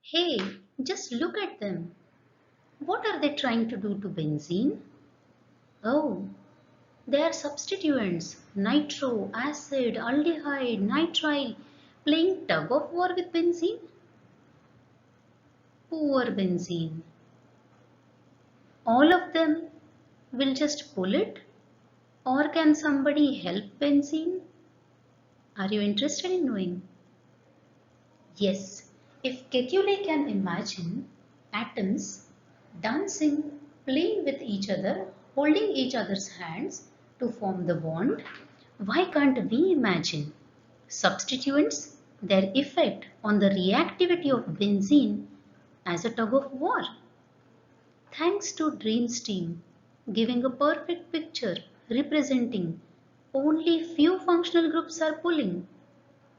Hey, just look at them. What are they trying to do to benzene? Oh, they are substituents. Nitro, acid, aldehyde, nitrile. Playing tug of war with benzene? Poor benzene. All of them will just pull it? Or can somebody help benzene? Are you interested in knowing? Yes, if Kekulé can imagine atoms dancing, playing with each other, holding each other's hands to form the bond, why can't we imagine substituents, their effect on the reactivity of benzene as a tug of war? Thanks to Dream's team giving a perfect picture representing only few functional groups are pulling.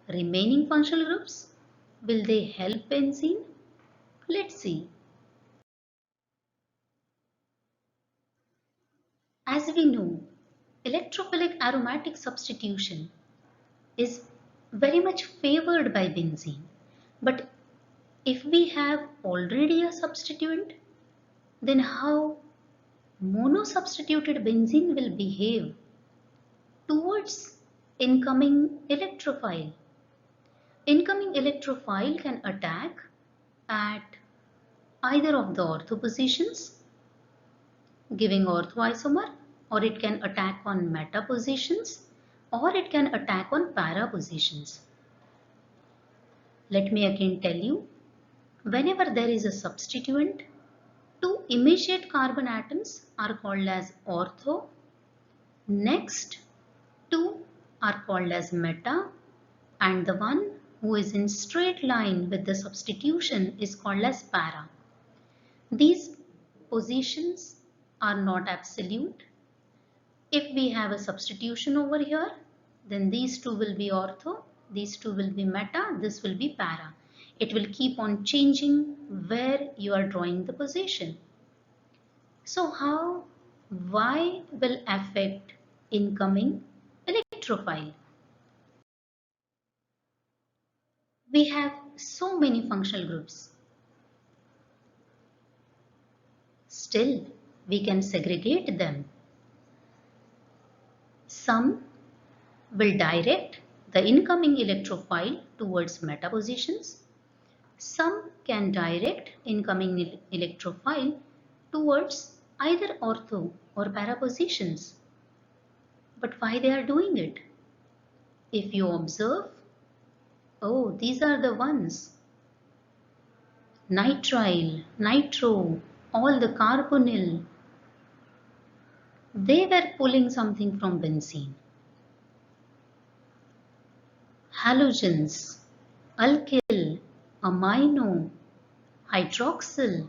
Remaining functional groups, will they help benzene? Let's see. As we know, electrophilic aromatic substitution is very much favored by benzene. But if we have already a substituent, then how monosubstituted benzene will behave towards incoming electrophile? Incoming electrophile can attack at either of the ortho positions, giving orthoisomer, or it can attack on meta positions, or it can attack on para positions. Let me again tell you, whenever there is a substituent, two immediate carbon atoms are called as ortho, next two are called as meta, and the one who is in straight line with the substitution is called as para. These positions are not absolute. If we have a substitution over here, then these two will be ortho, these two will be meta, this will be para. It will keep on changing where you are drawing the position. So why will affect incoming electrophile? We have so many functional groups. Still, we can segregate them. Some will direct the incoming electrophile towards meta positions. Some can direct incoming electrophile towards either ortho or para positions. But why they are doing it? If you observe, oh, these are the ones. Nitrile, nitro, all the carbonyl, they were pulling something from benzene. Halogens, alkyl, amino, hydroxyl,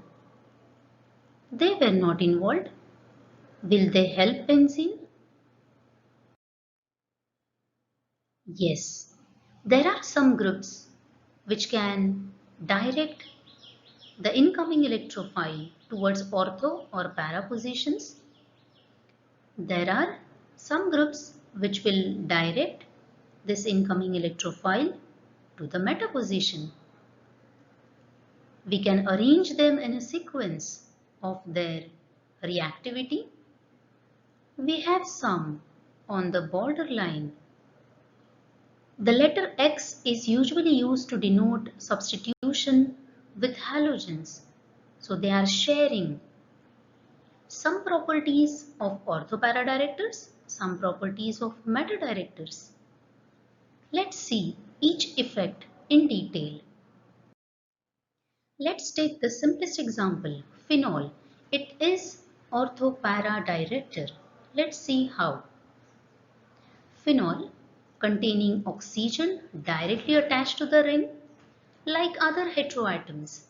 they were not involved. Will they help benzene? Yes, there are some groups which can direct the incoming electrophile towards ortho or para positions. There are some groups which will direct this incoming electrophile to the meta position. We can arrange them in a sequence of their reactivity. We have some on the borderline. The letter X is usually used to denote substitution with halogens. So they are sharing some properties of orthopara directors, some properties of meta directors. Let's see each effect in detail. Let's take the simplest example, phenol. It is orthopara director. Let's see how. Phenol containing oxygen directly attached to the ring, like other heteroatoms,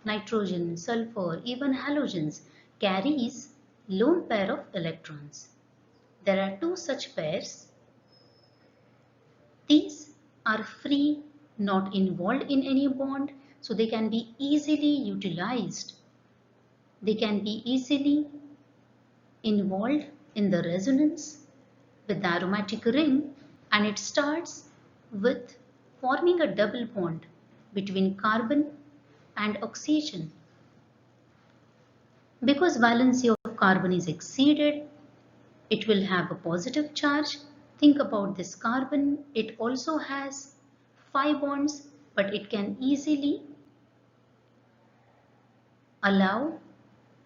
nitrogen, sulfur, even halogens, carries lone pair of electrons. There are two such pairs. These are free, not involved in any bond, so they can be easily utilized. They can be easily involved in the resonance with the aromatic ring, and it starts with forming a double bond between carbon and oxygen. Because valency of carbon is exceeded, it will have a positive charge. Think about this carbon. It also has 5 bonds, but it can easily allow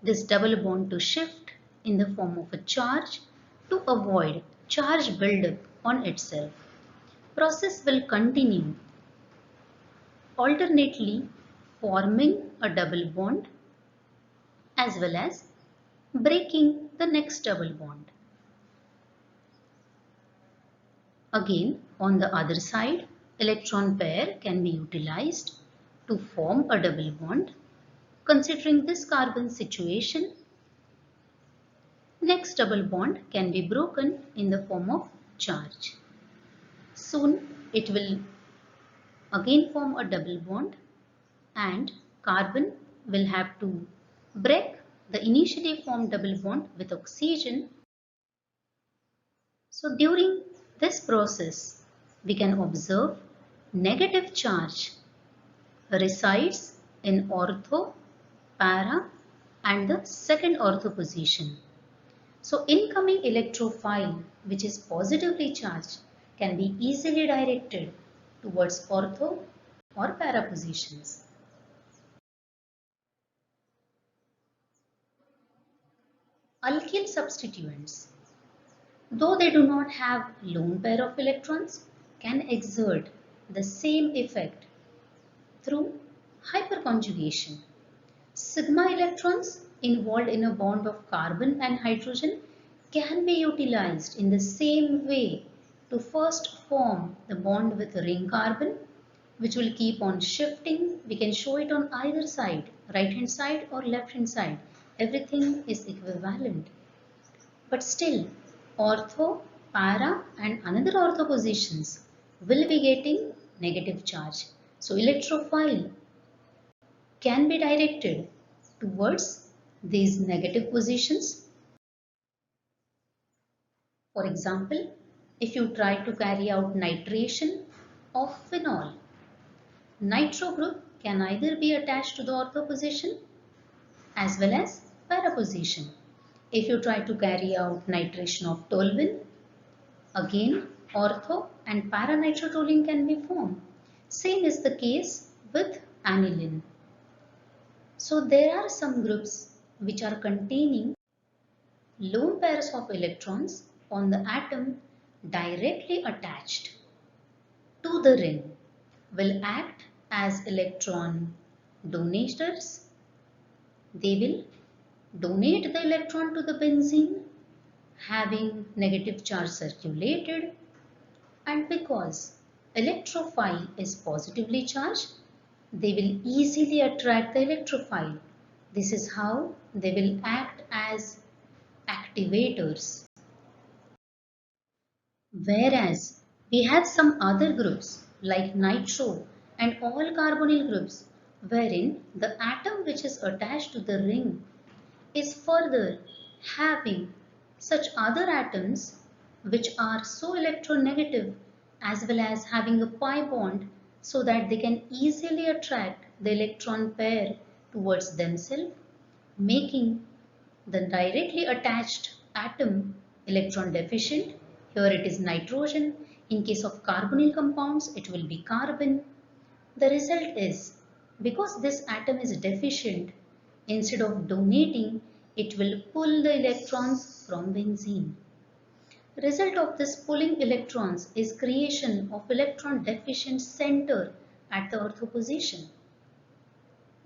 this double bond to shift in the form of a charge to avoid charge buildup on itself. Process will continue alternately forming a double bond as well as breaking the next double bond. Again, on the other side, electron pair can be utilized to form a double bond. Considering this carbon situation, next double bond can be broken in the form of charge. Soon it will again form a double bond and carbon will have to break the initially formed double bond with oxygen. So during this process, we can observe negative charge resides in ortho, para and the second ortho position. So incoming electrophile, which is positively charged, can be easily directed towards ortho or para positions. Alkyl substituents, though they do not have lone pair of electrons, can exert the same effect through hyperconjugation. Sigma electrons involved in a bond of carbon and hydrogen can be utilized in the same way to first form the bond with ring carbon, which will keep on shifting. We can show it on either side, right hand side or left hand side. Everything is equivalent. But still, ortho, para and another ortho positions will be getting negative charge. So electrophile can be directed towards these negative positions. For example, if you try to carry out nitration of phenol, nitro group can either be attached to the ortho position as well as para position. If you try to carry out nitration of toluene, again ortho and para nitrotoluene can be formed. Same is the case with aniline. So there are some groups which are containing lone pairs of electrons on the atom directly attached to the ring will act as electron donators. They will donate the electron to the benzene having negative charge circulated, and because electrophile is positively charged, they will easily attract the electrophile. This is how they will act as activators. Whereas we have some other groups like nitro and all carbonyl groups wherein the atom which is attached to the ring is further having such other atoms which are so electronegative as well as having a pi bond so that they can easily attract the electron pair towards themselves, making the directly attached atom electron deficient. Here it is nitrogen. In case of carbonyl compounds, it will be carbon. The result is, because this atom is deficient, instead of donating, it will pull the electrons from benzene. Result of this pulling electrons is creation of electron deficient center at the ortho position.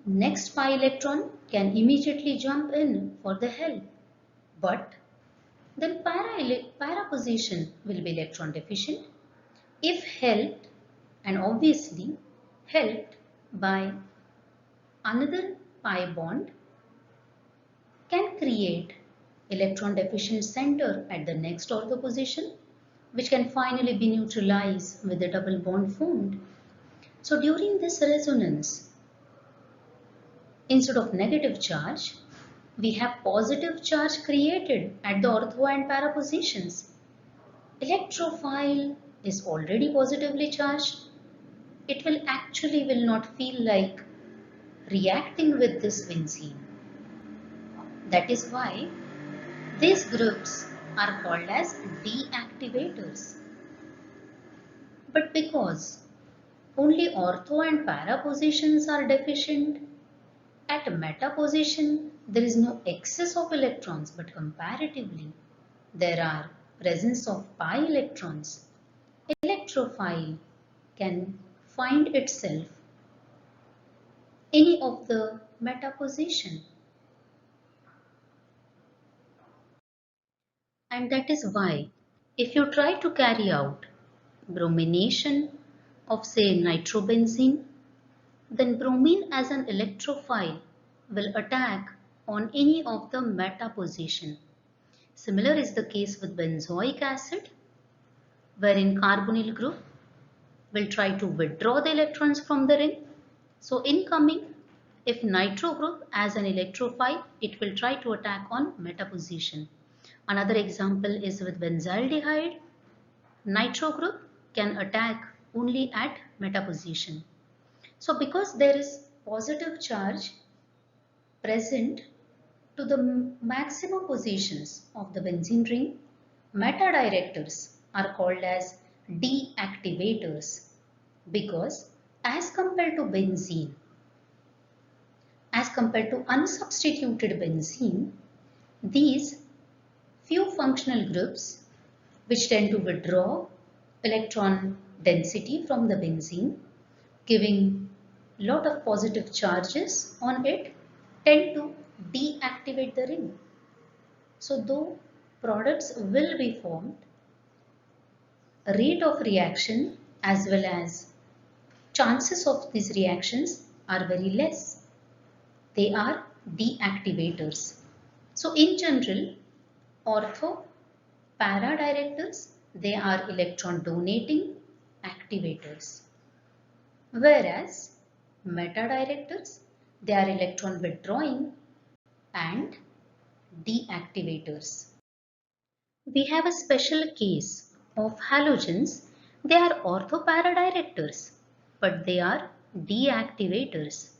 Next pi electron can immediately jump in for the help, but then para position will be electron deficient. If helped, and obviously helped by another pi bond, can create electron deficient center at the next ortho position, which can finally be neutralized with the double bond formed. So during this resonance, instead of negative charge, we have positive charge created at the ortho and para positions. Electrophile is already positively charged. It will not feel like reacting with this benzene. That is why these groups are called as deactivators. But because only ortho and para positions are deficient, at meta position there is no excess of electrons, but comparatively there are presence of pi electrons. Electrophile can find itself any of the meta position, and that is why if you try to carry out bromination of say nitrobenzene, then bromine as an electrophile will attack on any of the meta position. Similar is the case with benzoic acid, wherein carbonyl group will try to withdraw the electrons from the ring. So incoming, if nitro group as an electrophile, it will try to attack on meta position. Another example is with benzaldehyde. Nitro group can attack only at meta position. So because there is positive charge present to the maximum positions of the benzene ring, meta directors are called as deactivators, because as compared to benzene, as compared to unsubstituted benzene, these few functional groups which tend to withdraw electron density from the benzene, giving lot of positive charges on it, tend to deactivate the ring. So though products will be formed, rate of reaction as well as chances of these reactions are very less. They are deactivators. So in general, ortho para directors, they are electron donating activators, whereas meta directors, they are electron withdrawing and deactivators. We have a special case of halogens. They are orthopara directors, but they are deactivators.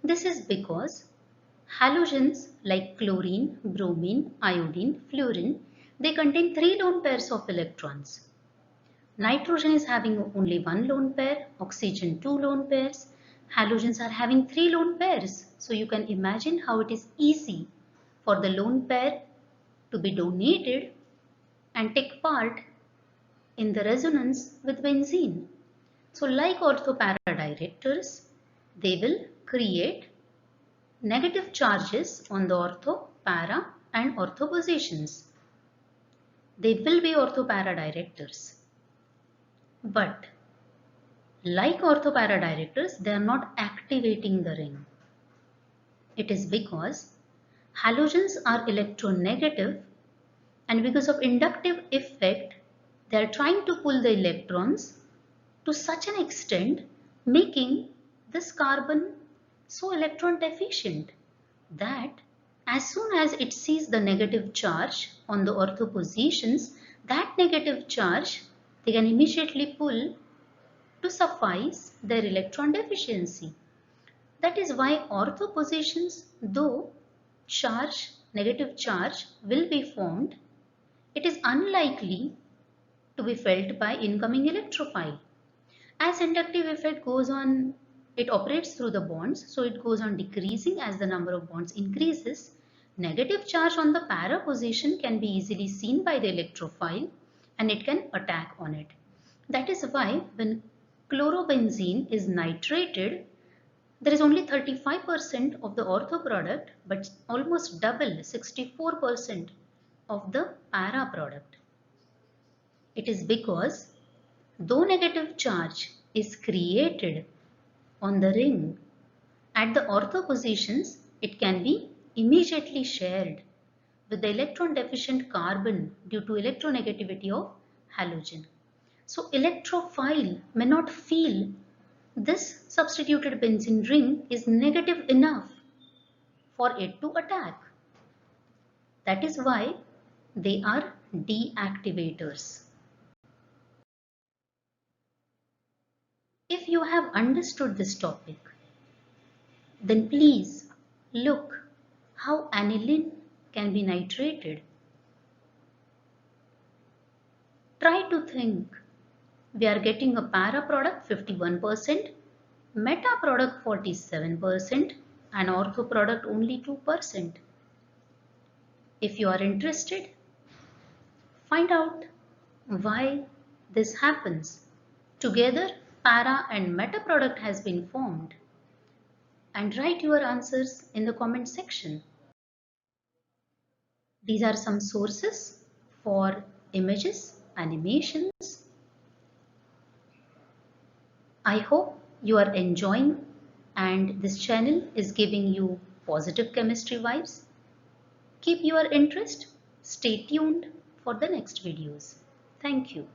This is because halogens like chlorine, bromine, iodine, fluorine, they contain 3 lone pairs of electrons. Nitrogen is having only 1 lone pair, oxygen 2 lone pairs, halogens are having 3 lone pairs. So you can imagine how it is easy for the lone pair to be donated and take part in the resonance with benzene. So like orthopara directors, they will create negative charges on the ortho, para and ortho positions. They will be orthopara directors. But like orthopara directors, they are not activating the ring. It is because halogens are electronegative, and because of inductive effect, they are trying to pull the electrons to such an extent, making this carbon so electron deficient that as soon as it sees the negative charge on the ortho positions, that negative charge they can immediately pull to suffice their electron deficiency. That is why ortho positions, though negative charge will be formed, it is unlikely to be felt by incoming electrophile. As inductive effect goes on, it operates through the bonds, so it goes on decreasing as the number of bonds increases. Negative charge on the para position can be easily seen by the electrophile and it can attack on it. That is why when chlorobenzene is nitrated, there is only 35% of the ortho product, but almost double, 64% of the para product. It is because though negative charge is created on the ring, at the ortho positions, it can be immediately shared with the electron deficient carbon due to electronegativity of halogen. So electrophile may not feel this substituted benzene ring is negative enough for it to attack. That is why they are deactivators. If you have understood this topic, then please look how aniline can be nitrated. Try to think. We are getting a para product 51%, meta product 47%, and ortho product only 2%. If you are interested, find out why this happens. Together, para and meta product has been formed, and write your answers in the comment section. These are some sources for images, animations. I hope you are enjoying and this channel is giving you positive chemistry vibes. Keep your interest. Stay tuned for the next videos. Thank you.